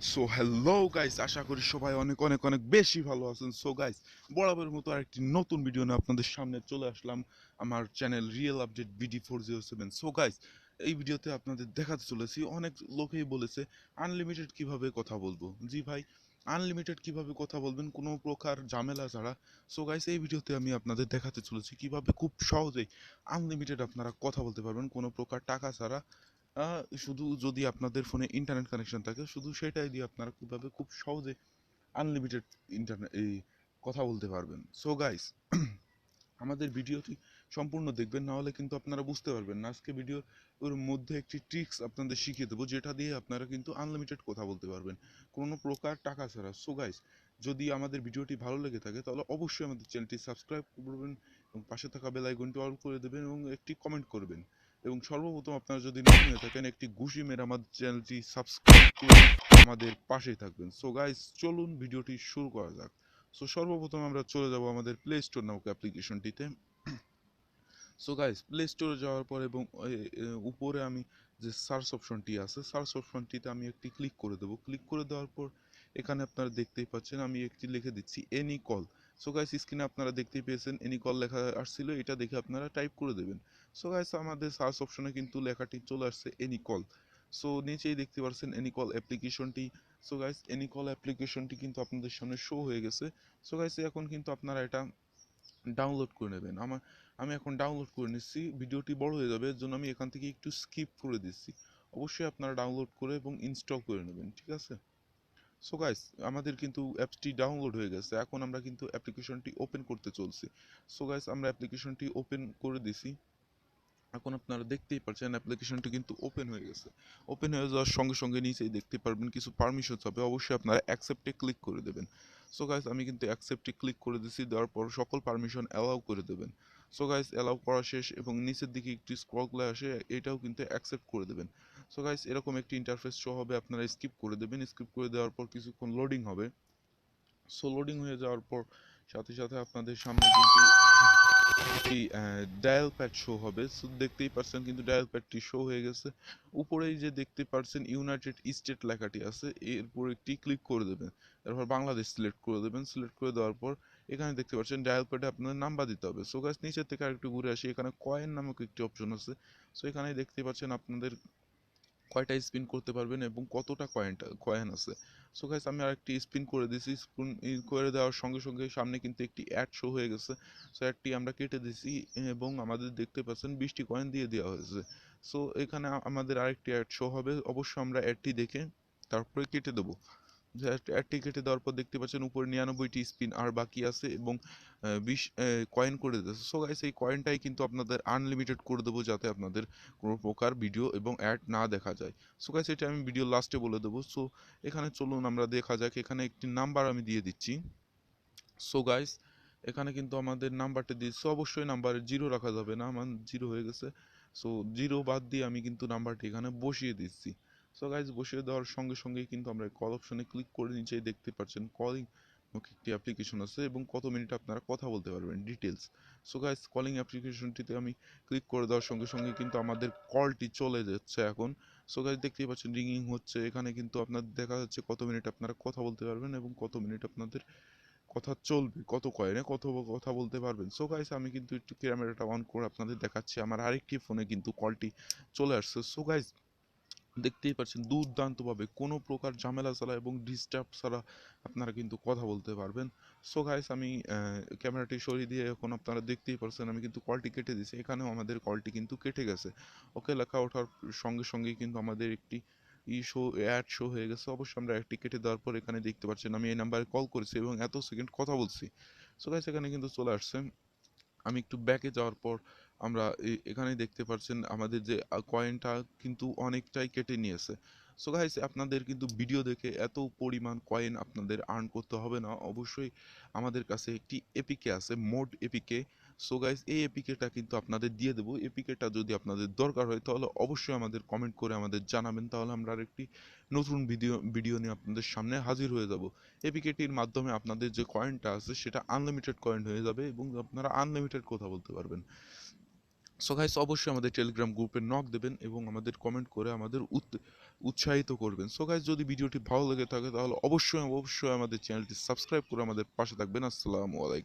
So hello guys, আশা করি সবাই অনেক অনেক অনেক বেশি ভালো আছেন। সো গাইস, বরাবরের মতো আরেকটি নতুন ভিডিও নিয়ে আপনাদের সামনে চলে আসলাম আমার channel real update BD407। So guys, এই ভিডিওতে আপনাদের দেখাতে চলেছি, অনেক লোকেই বলেছে আনলিমিটেড কিভাবে কথা বলবো। জি ভাই, আনলিমিটেড কিভাবে কথা বলবেন কোনো প্রকার ঝামেলা ছাড়া। সো গাইস, এই ভিডিওতে আমি আপনাদের দেখাতে চলেছি কিভাবে খুব সহজেই আনলিমিটেড আপনারা কথা বলতে পারবেন কোনো প্রকার টাকা ছাড়া। শুধু যদি আপনাদের ফোনে ইন্টারনেট কানেকশন থাকে, শুধু সেটাই দিয়ে আপনারা কীভাবে খুব সহজে আনলিমিটেড ইন্টারনেট এই কথা বলতে পারবেন। সো গাইস, আমাদের ভিডিওটি সম্পূর্ণ দেখবেন, না হলে কিন্তু আপনারা বুঝতে পারবেন না। আজকে ভিডিওর ওর মধ্যে একটি ট্রিক্স আপনাদের শিখিয়ে দেবো, যেটা দিয়ে আপনারা কিন্তু আনলিমিটেড কথা বলতে পারবেন কোনো প্রকার টাকা ছাড়া। সো গাইস, যদি আমাদের ভিডিওটি ভালো লেগে থাকে তাহলে অবশ্যই আমাদের চ্যানেলটি সাবস্ক্রাইব করবেন এবং পাশে থাকা বেল আইকনটি অল করে দেবেন এবং একটি কমেন্ট করবেন। এবং সর্বপ্রথম আপনারা যদি নতুন হয়ে থাকেন, একটি ঘুষি মেরে আমাদের চ্যানেলটি সাবস্ক্রাইব করে আমাদের পাশেই থাকবেন। সো গাইস, চলুন ভিডিওটি শুরু করা যাক। সো সর্বপ্রথম আমরা চলে যাব আমাদের প্লে স্টোর নামক অ্যাপ্লিকেশনটিতে। সো গাইস, প্লে স্টোরে যাওয়ার পর এবং উপরে আমি যে সার্চ অপশনটি আছে, সার্চ অপশনটিতে আমি একটি ক্লিক করে দেবো। ক্লিক করে দেওয়ার পর এখানে আপনারা দেখতেই পাচ্ছেন আমি একটি লিখে দিচ্ছি এনি কল। সো গাইস, স্ক্রিনে আপনারা দেখতেই পেয়েছেন এনি কল লেখা আসছিল, এটা দেখে আপনারা টাইপ করে দেবেন। সো গাইস, আমাদের সার্চ অপশনে কিন্তু লেখাটি চলে আসছে এনি কল। সো নিচেই দেখতে পাচ্ছেন এনি কল অ্যাপ্লিকেশনটি। সো গাইস, এনি কল অ্যাপ্লিকেশনটি কিন্তু আপনাদের সামনে শো হয়ে গেছে। সো গাইস, এখন কিন্তু আপনারা এটা ডাউনলোড করে নেবেন। আমি এখন ডাউনলোড করে নিচ্ছি। ভিডিওটি বড় হয়ে যাবে, এর জন্য আমি এখান থেকে একটু স্কিপ করে দিচ্ছি। অবশ্যই আপনারা ডাউনলোড করে এবং ইনস্টল করে নেবেন, ঠিক আছে? সো গাইস, আমাদের কিন্তু অ্যাপসটি ডাউনলোড হয়ে গেছে। এখন আমরা কিন্তু অ্যাপ্লিকেশনটি ওপেন করতে চলছি। সো গাইস, আমরা অ্যাপ্লিকেশনটি ওপেন করে দিছি। এখন আপনারা দেখতেই পাচ্ছেন অ্যাপ্লিকেশনটি কিন্তু ওপেন হয়ে গেছে। ওপেন হয়ে যাওয়ার সঙ্গে সঙ্গে নিচেই দেখতে পারবেন কিছু পারমিশনস হবে, অবশ্যই আপনারা অ্যাকসেপ্টে ক্লিক করে দেবেন। সো গাইস, আমি কিন্তু অ্যাকসেপ্টে ক্লিক করে দিছি, দেওয়ার পর সকল পারমিশন অ্যালাউ করে দেবেন। সো গাইস, অ্যালাউ করা শেষ এবং নিচের দিকে একটি স্ক্রল করে আসে, এটাও কিন্তু অ্যাকসেপ্ট করে দেবেন। সো গাইস, এরকম একটি ইন্টারফেস শো হবে, আপনারা স্কিপ করে দেবেন। স্কিপ করে দেওয়ার পর কিছুক্ষণ লোডিং হবে। সো লোডিং হয়ে যাওয়ার পর সাথে সাথে আপনাদের সামনে কিন্তু একটি ডায়াল প্যাড শো হবে। সো দেখতেই পাচ্ছেন কিন্তু ডায়াল প্যাডটি শো হয়ে গেছে। উপরেই যে দেখতে পাচ্ছেন ইউনাইটেড স্টেট লেখাটি আছে, এরপর একটি ক্লিক করে দেবেন। এরপর বাংলাদেশ সিলেক্ট করে দেবেন। সিলেক্ট করে দেওয়ার পর এখানে দেখতে পাচ্ছেন ডায়াল প্যাডে আপনাদের নাম্বার দিতে হবে। সো গাইস, নিচের থেকে আরেকটু ঘুরে আসি, এখানে কয়েন নামক একটি অপশন আছে। সো এখানে দেখতে পাচ্ছেন আপনাদের কয়টা স্পিন করতে পারবেন এবং কতটা কয়েন আছে। সো গাইস, আমি আরেকটি স্পিন করে দিয়েছি। স্পিন করে দেওয়ার সঙ্গে সঙ্গে সামনে কিন্তু একটি অ্যাড শো হয়ে গেছে। সো অ্যাডটি আমরা কেটে দিয়েছি এবং আমাদের দেখতে পাচ্ছেন 20টি কয়েন দিয়ে দেওয়া হয়েছে। সো এখানে আমাদের আরেকটি অ্যাড শো হবে, অবশ্যই আমরা অ্যাডটি দেখে তারপরে কেটে দেবো। অ্যাডটি কেটে দেওয়ার পর দেখতে পাচ্ছেন উপরে 99টি স্পিন আর বাকি আছে এবং 20 কয়েন করে দিয়েছে। সো গাইস, এই কয়েনটাই কিন্তু আপনাদের আনলিমিটেড করে দেবো, যাতে আপনাদের কোনো প্রকার ভিডিও এবং অ্যাড না দেখা যায়। সো গাইস, এটা আমি ভিডিও লাস্টে বলে দেবো। সো এখানে চলুন আমরা দেখা যাক, এখানে একটি নাম্বার আমি দিয়ে দিচ্ছি। সো গাইস, এখানে কিন্তু আমাদের নাম্বারটা দিচ্ছি, অবশ্যই নাম্বারে জিরো রাখা যাবে না, আমার জিরো হয়ে গেছে। সো জিরো বাদ দিয়ে আমি কিন্তু নাম্বারটি এখানে বসিয়ে দিচ্ছি। সো গাইস, বসিয়ে দেওয়ার সঙ্গে সঙ্গেই কিন্তু আমরা কল অপশনে ক্লিক করে নিচেই দেখতে পাচ্ছেন কলিং একটি অ্যাপ্লিকেশন আছে এবং কত মিনিট আপনারা কথা বলতে পারবেন ডিটেলস। সো গাইস, কলিং অ্যাপ্লিকেশনটিতে আমি ক্লিক করে দেওয়ার সঙ্গে সঙ্গে কিন্তু আমাদের কলটি চলে যাচ্ছে এখন। সো গাইস, দেখতেই পাচ্ছেন রিংইং হচ্ছে, এখানে কিন্তু আপনাদের দেখা যাচ্ছে কত মিনিট আপনারা কথা বলতে পারবেন এবং কত মিনিট আপনাদের কথা চলবে, কত কয়েনে কত কথা বলতে পারবেন। সো গাইস, আমি কিন্তু একটু ক্যামেরাটা অন করে আপনাদের দেখাচ্ছি, আমার আরেকটি ফোনে কিন্তু কলটি চলে আসছে। সো গাইস, দেখতেই পাচ্ছেন দুর্দান্তভাবে কোনো প্রকার ঝামেলা ছাড়া এবং ডিস্টার্ব ছাড়া আপনারা কিন্তু কথা বলতে পারবেন। সো গাইস, আমি ক্যামেরাটি সরিয়ে দিয়ে এখন আপনারা দেখতেই পাচ্ছেন আমি কিন্তু কলটি কেটে দিয়েছি। এখানেও আমাদের কলটি কিন্তু কেটে গেছে। ওকে লেখা ওঠার সঙ্গে সঙ্গেই কিন্তু আমাদের একটি অ্যাড শো হয়ে গেছে। অবশ্যই আমরা অ্যাডটি কেটে দেওয়ার পর এখানে দেখতে পাচ্ছেন আমি এই নাম্বারে কল করেছি এবং এত সেকেন্ড কথা বলছি। সো গাইস, এখানে কিন্তু চলে আসছে। আমি একটু ব্যাকে যাওয়ার পর আমরা এখানেই দেখতে পাচ্ছেন আমাদের যে কয়েনটা কিন্তু অনেকটাই কেটে নিয়েছে। সো গাইস, আপনাদের কিন্তু ভিডিও দেখে এত পরিমাণ কয়েন আপনাদের আর্ন করতে হবে না। অবশ্যই আমাদের কাছে একটি এপিকে আছে, মোড এপিকে। সো গাইস, এই এপিকেটা কিন্তু আপনাদের দিয়ে দেবো। এপিকেটা যদি আপনাদের দরকার হয় তাহলে অবশ্যই আমাদের কমেন্ট করে আমাদের জানাবেন, তাহলে আমরা আরেকটি নতুন ভিডিও নিয়ে আপনাদের সামনে হাজির হয়ে যাব। এপিকেটির মাধ্যমে আপনাদের যে কয়েনটা আছে সেটা আনলিমিটেড কয়েন হয়ে যাবে এবং আপনারা আনলিমিটেড কথা বলতে পারবেন। সো গাইস অবশ্যই আমাদের টেলিগ্রাম গ্রুপে নক দেবেন এবং আমাদের কমেন্ট করে আমাদের উৎসাহিত করবেন। সো গাইস যদি ভিডিওটি ভালো লেগে থাকে তাহলে অবশ্যই অবশ্যই আমাদের চ্যানেলটি সাবস্ক্রাইব করে আমাদের পাশে থাকবেন। আসসালামু আলাইকুম।